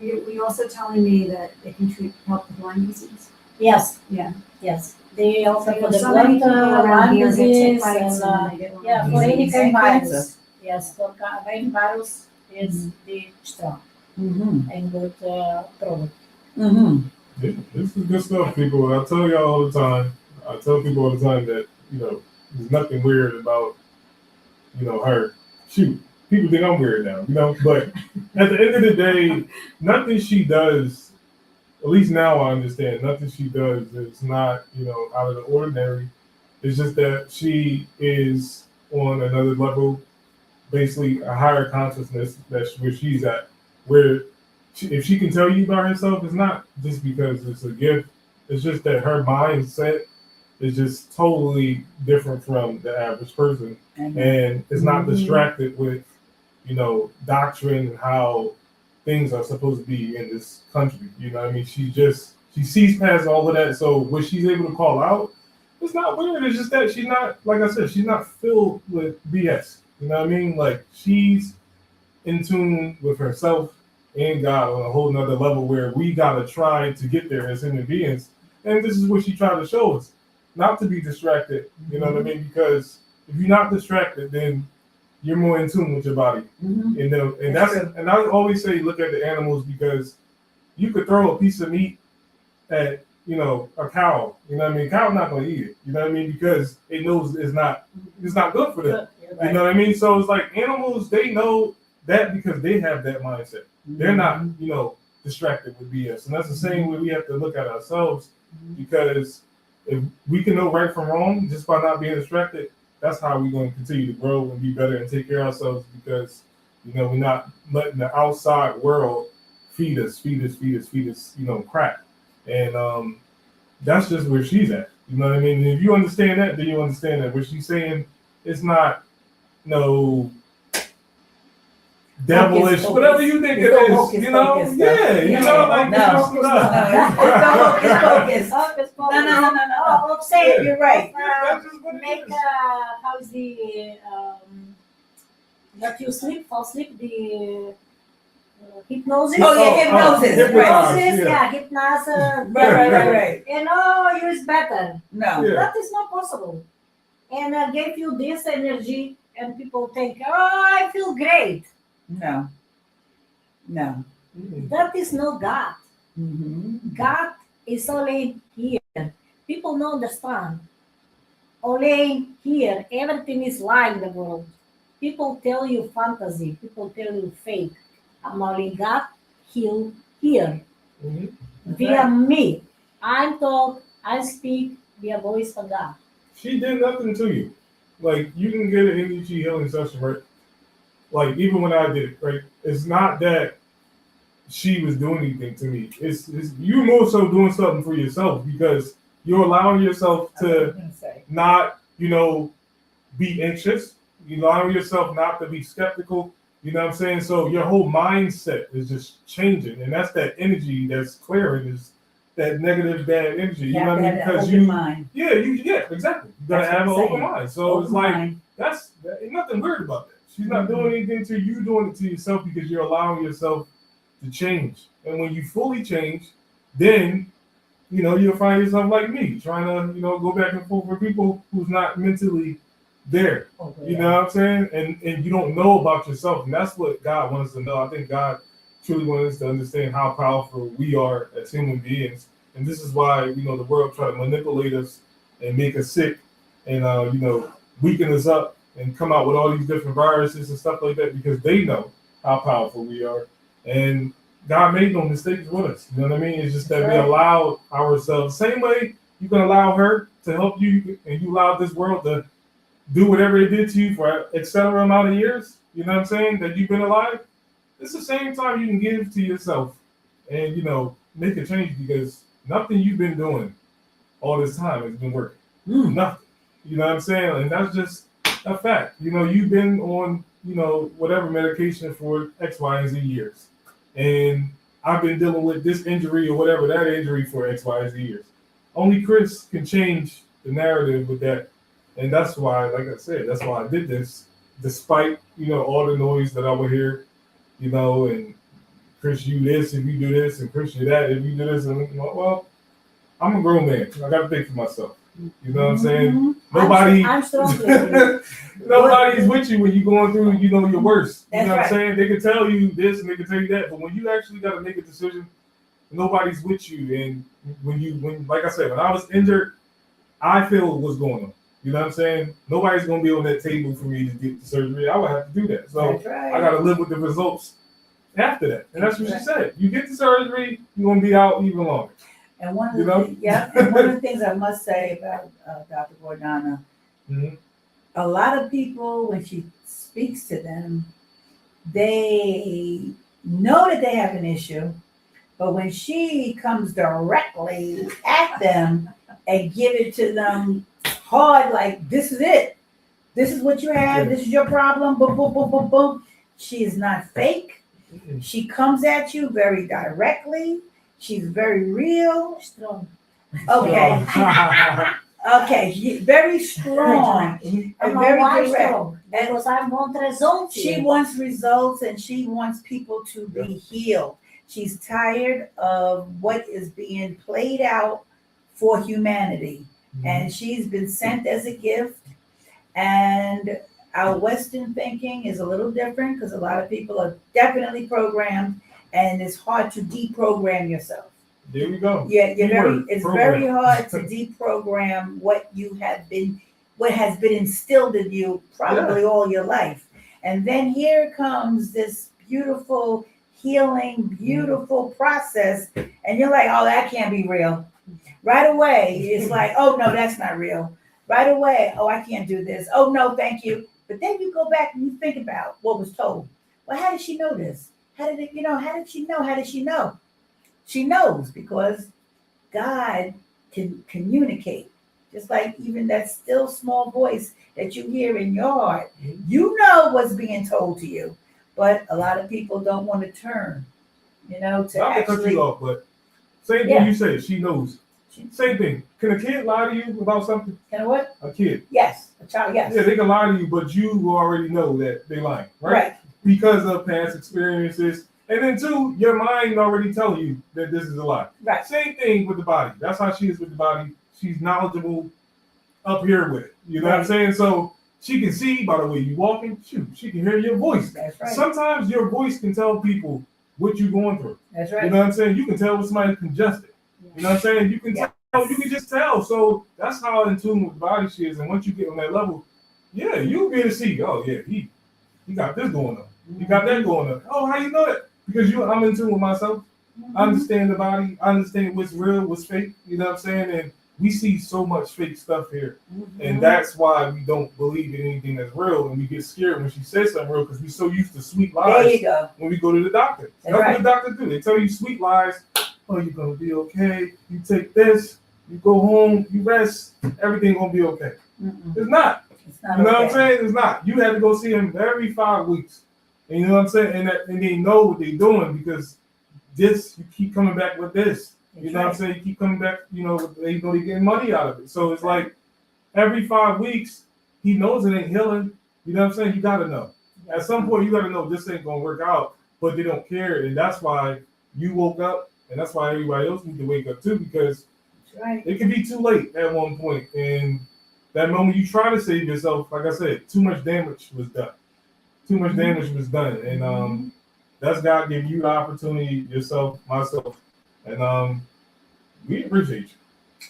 were you also telling me that it can help with Lyme disease? Yes. Yeah. Yes. They also So for the so many blood, people around Lyme here get tick disease, bites, and and they get Lyme yeah, for any disease. kind of Cancer. virus. Yes, for any virus is the strong Mhm. and good product. Mhm. This is good stuff, people. I tell y'all all the time. I tell people all the time that there's nothing weird about her. Shoot, people think I'm weird now, but at the end of the day, nothing she does. At least now I understand. Nothing she does is not out of the ordinary. It's just that she is on another level, basically a higher consciousness. That's where she's at. Where if she can tell you about herself, it's not just because it's a gift. It's just that her mindset is just totally different from the average person, and it's not distracted with doctrine and how things are supposed to be in this country. You know what I mean? She sees past all of that. So what she's able to call out, it's not weird. It's just that she's not, like I said, she's not filled with BS. You know what I mean? Like she's in tune with herself and God on a whole nother level where we gotta try to get there as human beings. And this is what she tried to show us. Not to be distracted, you know what I mean? Because if you're not distracted, then you're more in tune with your body. Mhm. And That's true. and I always say look at the animals, because you could throw a piece of meat at a cow. You know what I mean? Cow's not gonna eat it. You know what I mean? Because it knows it's not good for them. Good. You know what I mean? So it's like animals, they know that because they have that mindset. They're not, distracted with BS. And that's the same way we have to look at ourselves, because if we can know right from wrong just by not being distracted, that's how we're going to continue to grow and be better and take care of ourselves, because, we're not letting the outside world feed us, crap. And that's just where she's at. You know what I mean? And if you understand that, then you understand that what she's saying is not no devilish, Focus. whatever you think It's it no is, hocus pocus stuff. yeah, No, like no, it's no, it's no hocus pocus. Hocus Of say, You're right. That's just what it make is. how's the that you sleep, fall asleep, the hypnosis. Oh, yeah, hypnosis. Hypnotize, Hypnosis, yeah. hypnosis. Right. And oh, you is better. No. Yeah. That is not possible. And I gave you this energy, and people think, oh, I feel great. No. That is no God. Mm-hmm. God is only here. People don't understand. Only here, everything is lie in the world. People tell you fantasy. People tell you fake. I'm only God here Mhm. via me. I talk, I speak via voice for God. She did nothing to you. Like, you can get an energy healing session, right? Like, even when I did it, right? It's not that she was doing anything to me. It's you more so doing something for yourself because you're allowing yourself to not, be anxious. You allow yourself not to be skeptical. You know what I'm saying? So your whole mindset is just changing, and that's that energy that's clearing is that negative bad energy. You know what I mean? Because mind. yeah, exactly. You gotta That's have an what I'm open saying. mind. So it's Open like mind. that ain't nothing weird about that. She's not doing anything to you, doing it to yourself because you're allowing yourself to change. And when you fully change, then you'll find yourself like me, trying to, go back and forth with people who's not mentally there. You know what I'm saying? And you don't know about yourself. And that's what God wants us to know. I think God truly wants us to understand how powerful we are as human beings. And this is why, the world try to manipulate us and make us sick and, weaken us up and come out with all these different viruses and stuff like that because they know how powerful we are. And God made no mistakes with us. You know what I mean? It's just that we allow ourselves, same way you can allow her to help you and you allow this world to do whatever it did to you for X amount of years, you know what I'm saying, that you've been alive. It's the same time you can give to yourself and, make a change because nothing you've been doing all this time has been working. Nothing. You know what I'm saying? And that's just a fact. You've been on, whatever medication for X, Y, and Z years. And I've been dealing with this injury or whatever that injury for X, Y, and Z years. Only Chris can change the narrative with that. And that's why, like I said, that's why I did this, despite, all the noise that I would hear, and Chris, you this, if you do this, and Chris, you that, if you do this. And well, I'm a grown man. I got to think for myself. You know what I'm saying? Nobody, I'm strong with you. nobody's with you when you're going through, your worst. You That's know what I'm right. saying? They can tell you this and they can tell you that, but when you actually got to make a decision, nobody's with you. And when like I said, when I was injured, I feel what's going on. You know what I'm saying? Nobody's gonna be on that table for me to get the surgery. I would have to do that. So That's right. I gotta live with the results after that. And that's what she said. You get the surgery, you're gonna be out even longer. And one of You the know? and one of the things I must say about Dr. Gordana, Mhm. a lot of people when she speaks to them, they know that they have an issue, but when she comes directly at them and give it to them hard, like this is it, this is what you have, this is your problem, boom, boom, boom, boom, boom. She is not fake. She comes at you very directly. She's very real. Strong. Okay. Okay, very strong. I'm And very why direct. strong because I want results. She here. wants results and she wants people to be healed. She's tired of what is being played out for humanity. And she's been sent as a gift. And our Western thinking is a little different because a lot of people are definitely programmed and it's hard to deprogram yourself. There we go. Yeah, Keyword, it's program. very hard to deprogram what has been instilled in you probably all your life. And then here comes this beautiful healing, beautiful process, and you're like, oh, that can't be real. Right away, it's like, oh no, that's not real. Right away, oh, I can't do this. Oh no, thank you. But then you go back and you think about what was told. Well, how did she know this? How did she know? How did she know? She knows because God can communicate. Just like even that still small voice that you hear in your heart. You know what's being told to you. But a lot of people don't want to turn, to Not to cut actually. you off, but same Yeah. thing you say, she knows. Same thing. Can a kid lie to you about something? Can I what? A kid. Yes, a child. Yes. Yeah, they can lie to you, but you already know that they lying, right? Right. Because of past experiences. And then two, your mind already tell you that this is a lie. Right. Same thing with the body. That's how she is with the body. She's knowledgeable up here with it. You know what I'm saying? So she can see by the way you walking. Shoot, she can hear your voice. That's right. Sometimes your voice can tell people what you're going through. That's right. You know what I'm saying? You can tell when somebody's congested. You know what I'm saying? You can tell. You can just tell. So that's how in tune with the body she is. And once you get on that level, yeah, you'll be able to see. Oh yeah, he got this going on. He got that going on. Oh, how you know that? Because I'm in tune with myself. I understand the body. I understand what's real, what's fake. You know what I'm saying? And we see so much fake stuff here. And that's why we don't believe in anything that's real. And we get scared when she says something real because we're so used to sweet lies. There you go. When we go to the doctor. That's right. what the doctor do. They tell you sweet lies. Oh, you're going to be okay. You take this. You go home. You rest. Everything going to be okay. It's not. It's not. You know okay. what I'm saying? It's not. You have to go see him every 5 weeks. And you know what I'm saying? And they know what they're doing because this, you keep coming back with this. You know what I'm saying? You keep coming back, they know they're getting money out of it. So it's like every 5 weeks, he knows it ain't healing. You know what I'm saying? You got to know. At some point, you got to know this ain't going to work out, but they don't care. And that's why you woke up, and that's why everybody else needs to wake up too, because it can be too late at one point. And that moment you try to save yourself, like I said, too much damage was done. Too much damage was done. And that's God giving you the opportunity, yourself, myself. And we appreciate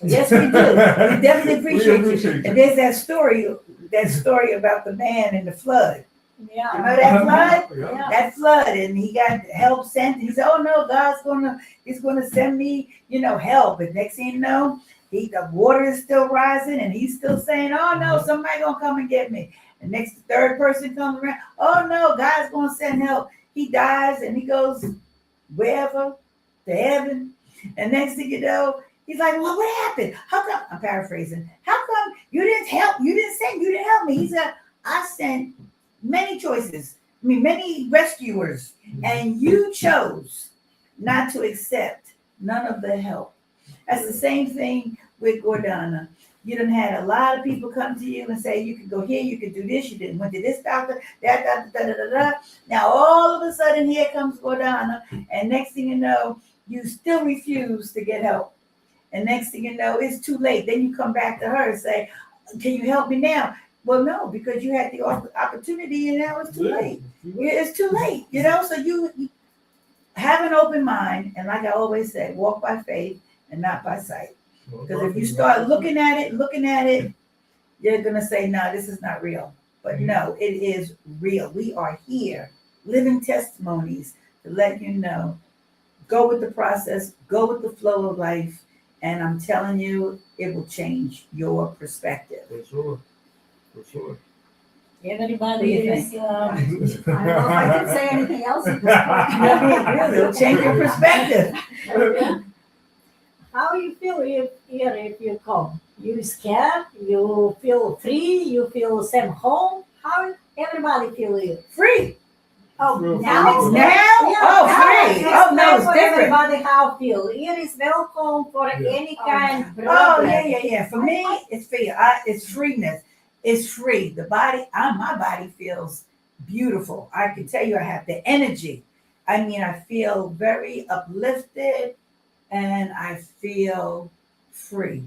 you. Yes, we do. We definitely appreciate appreciate you. you. And there's that story about the man in the flood. Yeah. Remember that flood? Yeah. That flood, and he got help sent. He said, "Oh no, He's gonna send me, help." But next thing you know, the water is still rising, and he's still saying, "Oh no, somebody gonna come and get me." And next, the third person comes around. "Oh no, God's gonna send help." He dies, and he goes wherever to heaven. And next thing you know, he's like, "Well, what happened? How come?" I'm paraphrasing. "How come you didn't help? You didn't help me." He said, "I sent many choices, many rescuers, and you chose not to accept none of the help." That's the same thing with Gordana. You done had a lot of people come to you and say, "You can go here, you can do this, you didn't went to this doctor, that, da. Now all of a sudden here comes Gordana, and next thing you know, you still refuse to get help. And next thing you know, it's too late. Then you come back to her and say, "Can you help me now?" Well, no, because you had the opportunity and now it's too late. It's too late, so you have an open mind. And like I always say, walk by faith and not by sight. Because if you start looking at it, you're going to say, "No, this is not real." But no, it is real. We are here, living testimonies to let you know. Go with the process, go with the flow of life. And I'm telling you, it will change your perspective. For sure. Everybody is. I don't know if I can say anything else at this point. It'll change your perspective. How you feel if you come? You scared? You feel free? You feel same home? How everybody feel here? Free. Oh, Real now free. it's Now? Oh, free. Oh, no, it's for different. everybody how feel. Here is welcome for any kind. Oh, problem. yeah. For me, it's free. It's freeness. It's free. The body, my body feels beautiful. I can tell you, I have the energy. I feel very uplifted, and I feel free.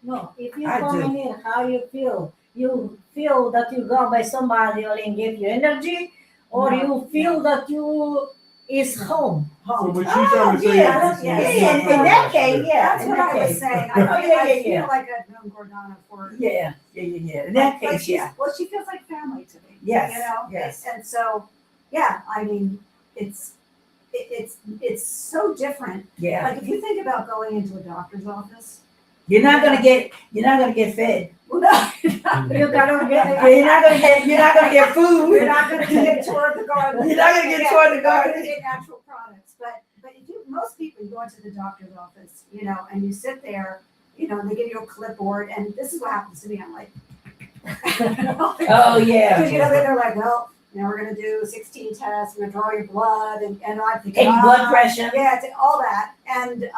No, if you I come do. in here, how you feel? You feel that you go by somebody and give you energy, or No, you feel that you is home. So what she's Oh, trying to say yeah, is, yeah. In that case, yeah. That's in what that I was case. saying. Oh, yeah. I feel like I've known Gordana for. Yeah. In that like case, she's- yeah. Well, she feels like family to me. Yes, Yes. And so, yeah, it's so different. Yeah. Like if you think about going into a doctor's office, You're not gonna get fed. well, no, You cannot get You're not gonna get food. you're not going to get toward the garden. You're not gonna get toward the garden. You're gonna get natural products, but most people, you go into the doctor's office, and you sit there, and they give you a clipboard, and this is what happens to me. I'm like, Oh, yeah. Because they're like, "Well, we're gonna do 16 tests. We're gonna draw your blood, and I'm thinking, Take blood pressure. yeah, it's all that." And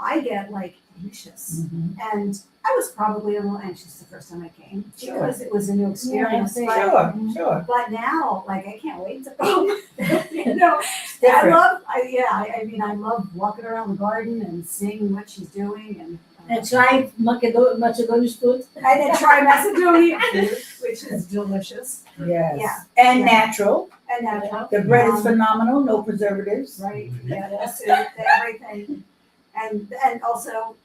I get like anxious. Mhm. And I was probably a little anxious the first time I came Sure. because it was a new experience. Yeah, but, Sure. but now, like, I can't wait to go. You know, It's I different. I love walking around the garden and seeing what she's doing and try Macedonian food. and then try Macedonian food, which is delicious Yes. Yeah. And Yeah. natural. and natural. The bread is Um, phenomenal. No preservatives. Right, Mhm. yeah, that's it, everything. And also,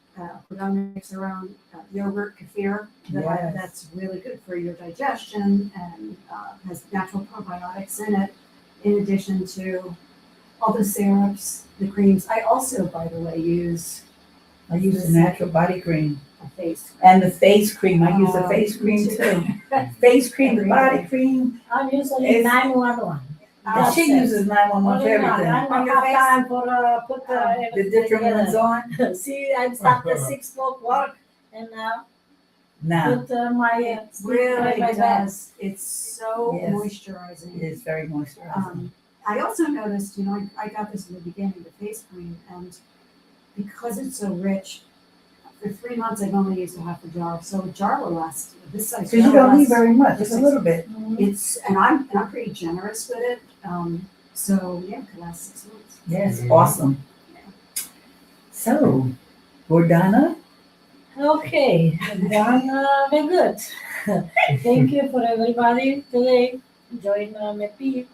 we're gonna mix around yogurt, kefir, Yes. that's really good for your digestion and has natural probiotics in it, in addition to all the syrups, the creams. I also, by the way, use I use the natural body cream a face. and the face cream. I use the Oh, face cream me too. Face cream, the Every body day. cream. I'm using It's- 911. And That's she it. uses 911 for Only nine. everything. I On don't your have face? time for put The everything different together. ones on. See, I start at 6 o'clock work and now Nah, put my It sleep really by my bed. does. It's so Yes. moisturizing. it's very moisturizing. I also noticed, I got this in the beginning, the face cream, and because it's so rich, for 3 months I've only used a half a jar, so a jar will last. This size Because you jar don't need lasts- very much, just a little bit. Mhm. I'm pretty generous with it. So yeah, it could last 6 months. Yes, Mhm. awesome. So, Gordana, Okay, then we're good. Thank you for everybody today. Join me,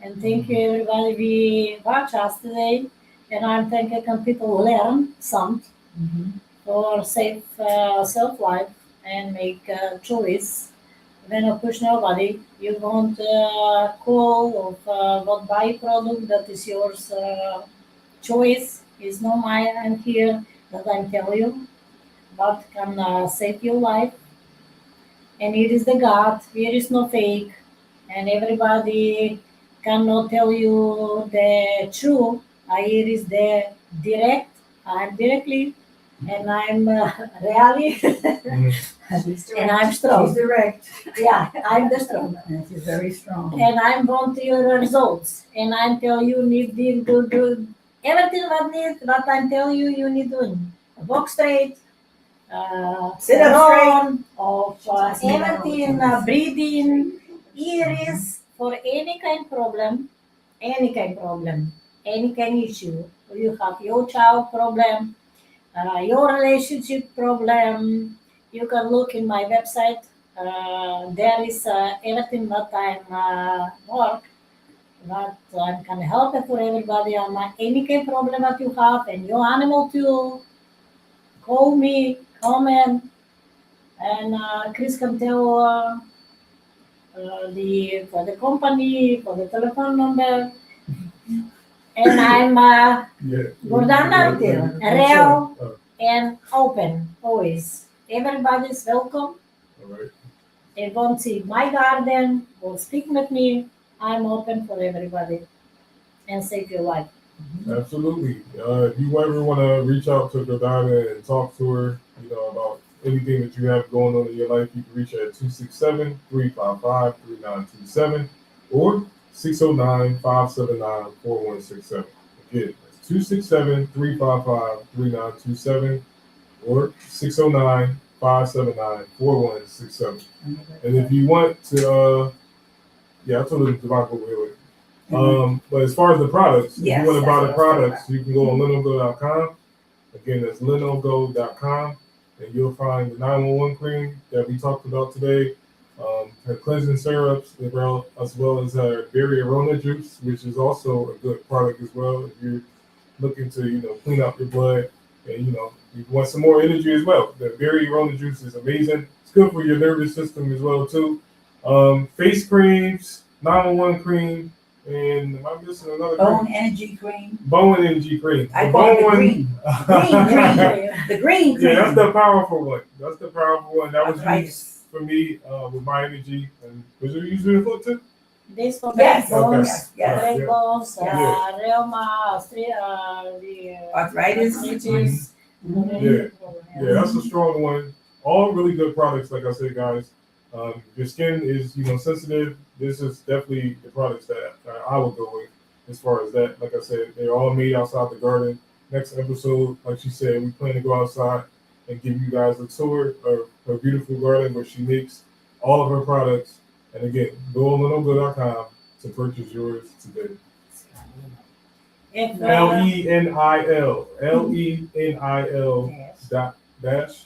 and thank you everybody we watch us today. And I'm thinking people learn some for safe self life and make a choice. When you push nobody, you want call of what buy product that is yours choice is not mine. I'm here that I tell you what can save your life. And it is the God. Here is no fake, and everybody cannot tell you the truth. Here is the direct. I'm directly, and I'm really, She's and direct. I'm she's strong. direct Yeah, I'm the strong. and she's very strong. And I want your results. And I tell you need to do everything what I tell you you need to walk straight, Sit up run, of She does that all the everything, time. breathing, ears for any kind problem, any kind issue. You have your child problem, your relationship problem. You can look in my website. There is everything that I'm work that I can help it for everybody on any kind problem that you have and your animal too. Call me, comment, and Chris can tell the for the company for the telephone number. And I'm Yeah. Gordana, Yeah. real and open always. Everybody's welcome. All right. They won't see my garden, will speak with me. I'm open for everybody and save your life. Absolutely. If you ever want to reach out to Gordana and talk to her, about anything that you have going on in your life, you can reach her at 267-355-3927 or 609-579-4167. Again, that's 267-355-3927 or 609-579-4167. And if you want to, I told them to buy over here. But as far as the products, if Yes, you want to buy that's the what I was products, you can go on linogo.com. Again, that's linogo.com, and you'll find the 911 cream that we talked about today, her cleansing syrups, as well as her berry aroma juice, which is also a good product as well if you're looking to, clean up your blood and, you want some more energy as well. The berry aroma juice is amazing. It's good for your nervous system as well too. Face creams, 911 cream, and am I missing another Bone cream? energy cream. Bone energy cream. I The call it the bone green. The green cream. Yeah, that's the powerful one. That was Arthritis. used for me with my energy. And was it used in the foot too? This for Yes, backbones, yes, yes. backbones, Yeah. reuma, Arthritis. arthritis. Yeah. Yeah, that's a strong one. All really good products, like I said, guys. Your skin is, sensitive. This is definitely the products that I would go with as far as that. Like I said, they're all made outside the garden, next episode, like she said, we plan to go outside and give you guys a tour of her beautiful garden where she makes all of her products. And again, go on lenogo.com to purchase yours today. If Lenil dot dash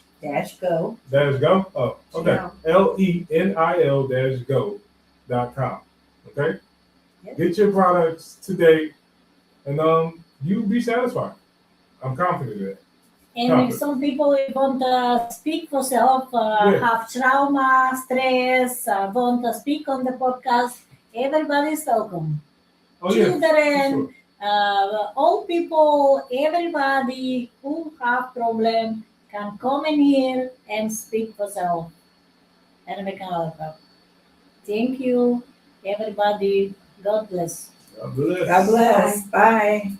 Go. go. Oh, okay. Lenil go.com. Okay. Yep. Get your products today, and you'll be satisfied. I'm confident in that. and if some people want to speak for self, Yeah. have trauma, stress, want to speak on the podcast, everybody's welcome. Oh yeah. Children, Sure. old people, everybody who have problem can come in here and speak for self, and we can help them. Thank you, everybody. God bless. God bless. God bless. Bye.